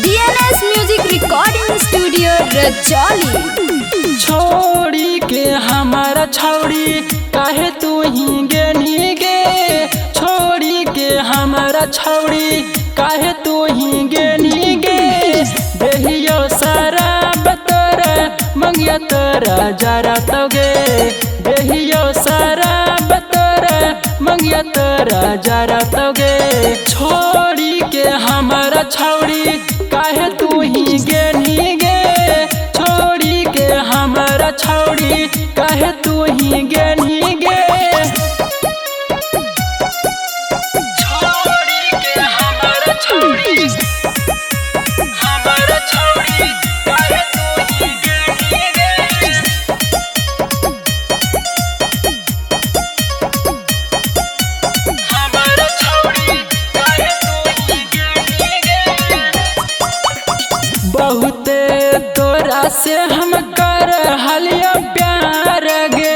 DNS music recording studio Rajauli. छोड़ी के हमारा छौड़ी काहे तू ही गेनी गे। छोड़ी के हमारा छौड़ी काहे तू ही गेनी गे। देहियो सारा बतर मंगिया तोरा जरा तोगे। देहियो सारा बतर मंगिया तोरा जरा तोगे। छोड़ी के हमारा छौड़ी काहे तू ही गेनी गे। छोड़ी के हमारा छौड़ी काहे तू ही गेनी गे। छोड़ी के हमारा छौड़ी हमारा छौड़ी काहे तू ही गेनी गे। हमारा छौड़ी काहे तू ही गेनी गे। बहुते तोरा से हम कर हलिया प्यार गे।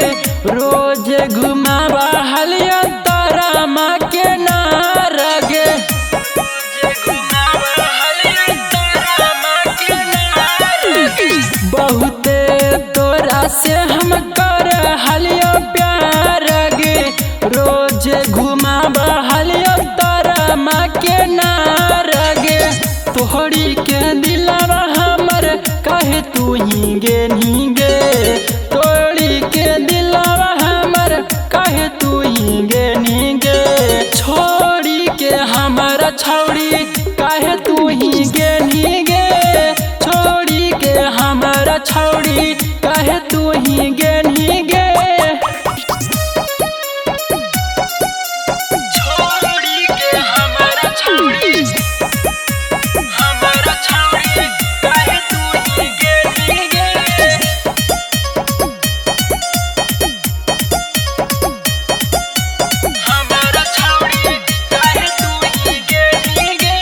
रोज घुमावा हलिया तारा माँ के नार गे। बहुते तोरा से हम कर हलिया प्यार गे। रोज घुमावा हलिया तारा माँ के नार गे। तोहरी के दिलावा हमर काहे तू ही गेनी गे। तोहरी के दिलावा हमर काहे तू ही गेनी गे। छोड़ी के हमारा छौड़ी काहे तू ही गेनी गे। छोड़ी के हमारा छौड़ी काहे तू ही गेनी गे। छोड़ी के हमारा छौड़ी हमारा छौड़ी काहे तू ही गेनी गे। हमारा छौड़ी काहे तू ही गेनी गे।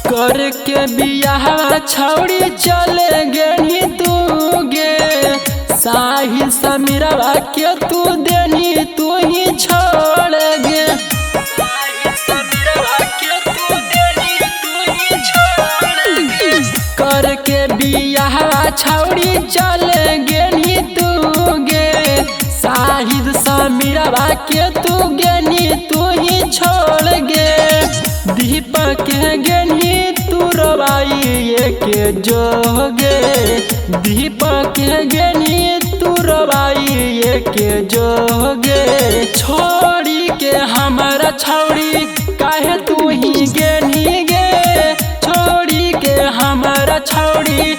करके बियाह छौड़ी चले गेनी तू गे। साहिल समीरवा के तू देनी तू ही छोड़ गे। करके बियाह छौड़ी चले गेनी तू गे। साहिद समीरवा के तू गेनी तू ही छोड़ गे। दीपक गेनी तू रवाई के जोगे। दीपक गेनी तू रवाई के जोगे। छोड़ी के हमारा छौड़ी काहे तू ही गेनी गे। छोड़ी के हमारा छौड़ी